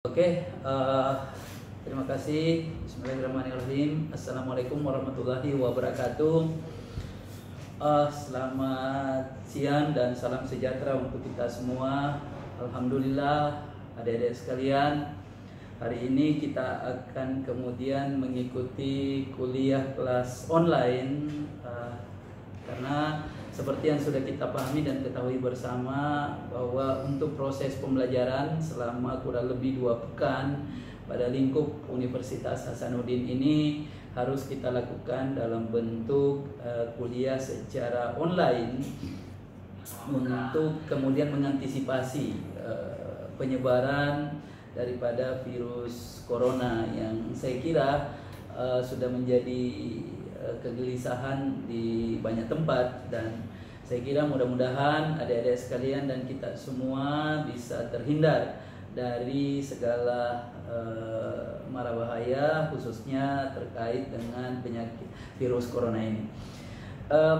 Oke, terima kasih. Bismillahirrahmanirrahim. Assalamualaikum warahmatullahi wabarakatuh. Selamat siang dan salam sejahtera untuk kita semua. Alhamdulillah, adik-adik sekalian, hari ini kita akan kemudian mengikuti kuliah kelas online karena seperti yang sudah kita pahami dan ketahui bersama bahwa untuk proses pembelajaran selama kurang lebih 2 pekan pada lingkup Universitas Hasanuddin ini harus kita lakukan dalam bentuk kuliah secara online untuk kemudian mengantisipasi penyebaran daripada virus corona yang saya kira sudah menjadi kegelisahan di banyak tempat, dan saya kira mudah-mudahan adik-adik sekalian dan kita semua bisa terhindar dari segala mara bahaya khususnya terkait dengan penyakit virus corona ini.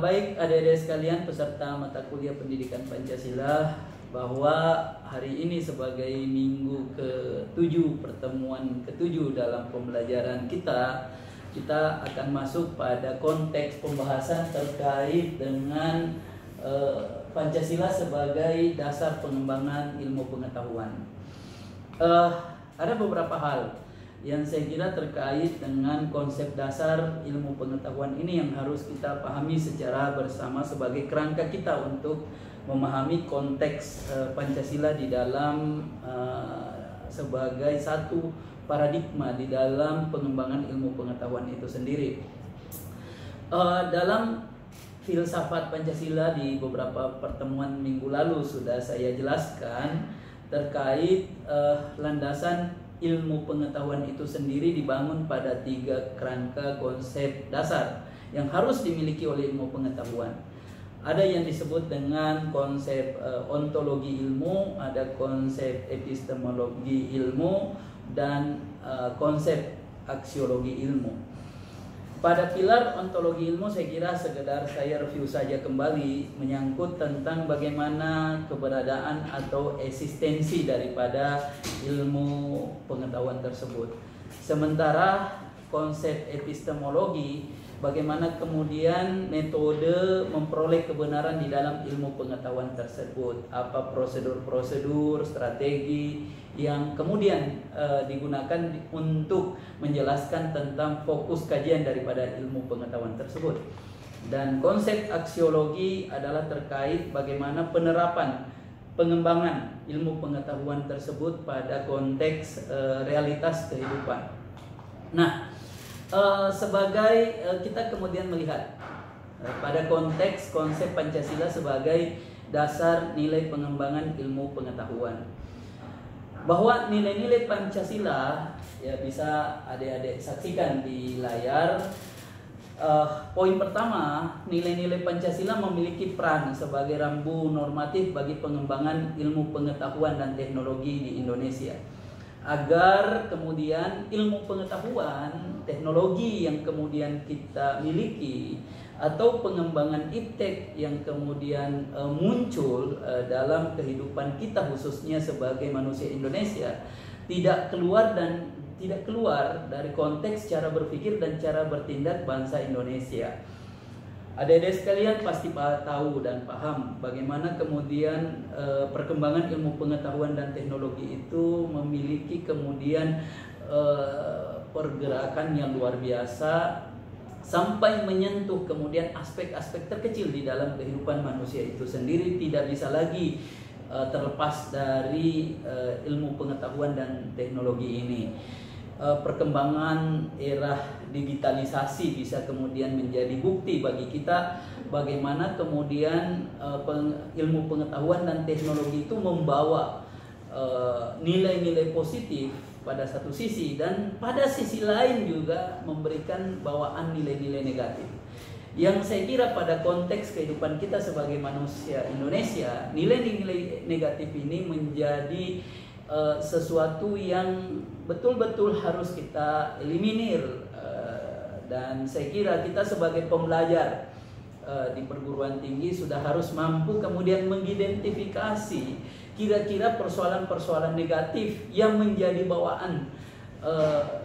Baik adik-adik sekalian peserta mata kuliah pendidikan Pancasila, bahwa hari ini sebagai minggu ke-7, pertemuan ke-7 dalam pembelajaran kita akan masuk pada konteks pembahasan terkait dengan Pancasila sebagai dasar pengembangan ilmu pengetahuan. Ada beberapa hal yang saya kira terkait dengan konsep dasar ilmu pengetahuan ini yang harus kita pahami secara bersama sebagai kerangka kita untuk memahami konteks Pancasila di dalam sebagai satu paradigma di dalam pengembangan ilmu pengetahuan itu sendiri. Dalam filsafat Pancasila di beberapa pertemuan minggu lalu sudah saya jelaskan terkait landasan ilmu pengetahuan itu sendiri dibangun pada 3 kerangka konsep dasar yang harus dimiliki oleh ilmu pengetahuan. Ada yang disebut dengan konsep ontologi ilmu, ada konsep epistemologi ilmu, dan konsep aksiologi ilmu. Pada pilar ontologi ilmu saya kira sekedar saya review saja kembali menyangkut tentang bagaimana keberadaan atau eksistensi daripada ilmu pengetahuan tersebut. Sementara konsep epistemologi, bagaimana kemudian metode memperoleh kebenaran di dalam ilmu pengetahuan tersebut, apa prosedur-prosedur, strategi yang kemudian digunakan untuk menjelaskan tentang fokus kajian daripada ilmu pengetahuan tersebut. Dan konsep aksiologi adalah terkait bagaimana penerapan pengembangan ilmu pengetahuan tersebut pada konteks realitas kehidupan. Nah, sebagai kita kemudian melihat pada konteks konsep Pancasila sebagai dasar nilai pengembangan ilmu pengetahuan, bahwa nilai-nilai Pancasila ya bisa adik-adik saksikan di layar. Poin pertama, nilai-nilai Pancasila memiliki peran sebagai rambu normatif bagi pengembangan ilmu pengetahuan dan teknologi di Indonesia, agar kemudian ilmu pengetahuan, teknologi yang kemudian kita miliki atau pengembangan iptek yang kemudian muncul dalam kehidupan kita khususnya sebagai manusia Indonesia tidak keluar dari konteks cara berpikir dan cara bertindak bangsa Indonesia. Adik-adik sekalian pasti tahu dan paham bagaimana kemudian perkembangan ilmu pengetahuan dan teknologi itu memiliki kemudian pergerakan yang luar biasa sampai menyentuh kemudian aspek-aspek terkecil di dalam kehidupan manusia itu sendiri, tidak bisa lagi terlepas dari ilmu pengetahuan dan teknologi ini. Perkembangan era digitalisasi bisa kemudian menjadi bukti bagi kita bagaimana kemudian ilmu pengetahuan dan teknologi itu membawa nilai-nilai positif pada satu sisi, dan pada sisi lain juga memberikan bawaan nilai-nilai negatif. Yang saya kira pada konteks kehidupan kita sebagai manusia Indonesia, nilai-nilai negatif ini menjadi sesuatu yang betul-betul harus kita eliminir, dan saya kira kita sebagai pembelajar di perguruan tinggi sudah harus mampu kemudian mengidentifikasi kira-kira persoalan-persoalan negatif yang menjadi bawaan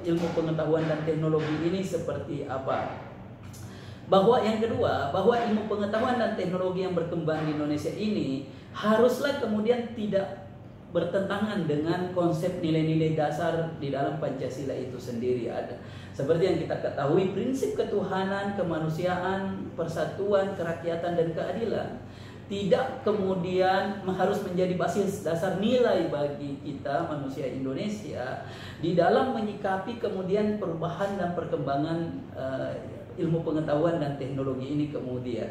ilmu pengetahuan dan teknologi ini seperti apa. Bahwa yang kedua, bahwa ilmu pengetahuan dan teknologi yang berkembang di Indonesia ini haruslah kemudian tidak bertentangan dengan konsep nilai-nilai dasar di dalam Pancasila itu sendiri ada. Seperti yang kita ketahui, prinsip ketuhanan, kemanusiaan, persatuan, kerakyatan, dan keadilan tidak kemudian harus menjadi basis dasar nilai bagi kita manusia Indonesia di dalam menyikapi kemudian perubahan dan perkembangan ilmu pengetahuan dan teknologi ini kemudian.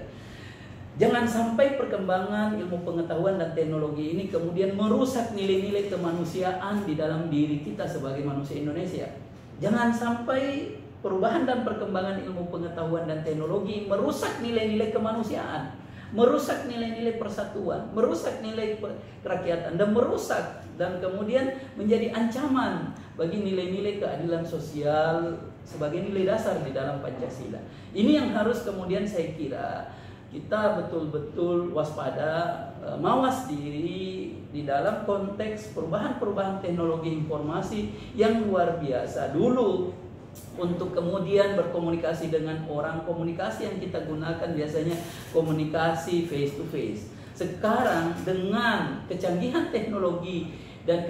Jangan sampai perkembangan ilmu pengetahuan dan teknologi ini kemudian merusak nilai-nilai kemanusiaan di dalam diri kita sebagai manusia Indonesia. Jangan sampai perubahan dan perkembangan ilmu pengetahuan dan teknologi merusak nilai-nilai kemanusiaan, merusak nilai-nilai persatuan, merusak nilai kerakyatan, dan merusak dan kemudian menjadi ancaman bagi nilai-nilai keadilan sosial sebagai nilai dasar di dalam Pancasila. Ini yang harus kemudian saya kira kita betul-betul waspada, mawas diri di dalam konteks perubahan-perubahan teknologi informasi yang luar biasa. Dulu untuk kemudian berkomunikasi dengan orang, komunikasi yang kita gunakan biasanya komunikasi face to face. Sekarang dengan kecanggihan teknologi dan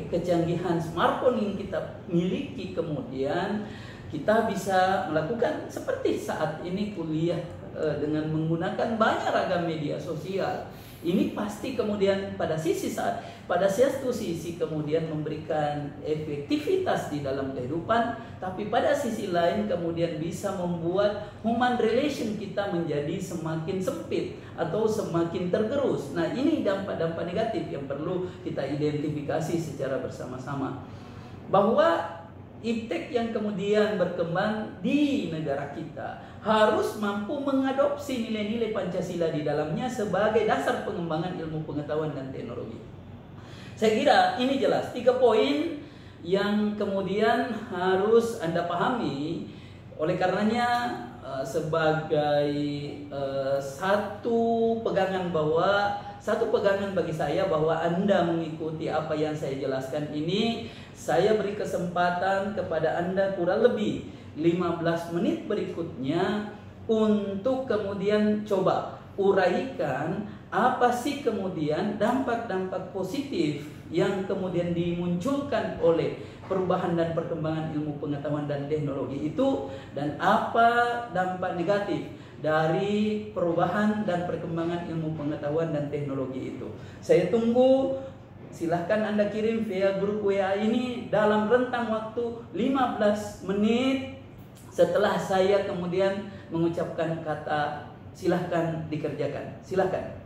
kecanggihan smartphone yang kita miliki, kemudian kita bisa melakukan seperti saat ini kuliah dengan menggunakan banyak ragam media sosial. Ini pasti kemudian pada satu sisi kemudian memberikan efektivitas di dalam kehidupan, tapi pada sisi lain kemudian bisa membuat human relation kita menjadi semakin sempit atau semakin tergerus. Nah, ini dampak-dampak negatif yang perlu kita identifikasi secara bersama-sama. Bahwa iptek yang kemudian berkembang di negara kita harus mampu mengadopsi nilai-nilai Pancasila di dalamnya sebagai dasar pengembangan ilmu pengetahuan dan teknologi. Saya kira ini jelas 3 poin yang kemudian harus Anda pahami. Oleh karenanya sebagai satu pegangan bagi saya bahwa Anda mengikuti apa yang saya jelaskan ini, saya beri kesempatan kepada Anda kurang lebih 15 menit berikutnya untuk kemudian coba uraikan apa sih kemudian dampak-dampak positif yang kemudian dimunculkan oleh perubahan dan perkembangan ilmu pengetahuan dan teknologi itu, dan apa dampak negatif dari perubahan dan perkembangan ilmu pengetahuan dan teknologi itu. Saya tunggu, silahkan Anda kirim via grup WA ini dalam rentang waktu 15 menit setelah saya kemudian mengucapkan kata silahkan dikerjakan. Silahkan.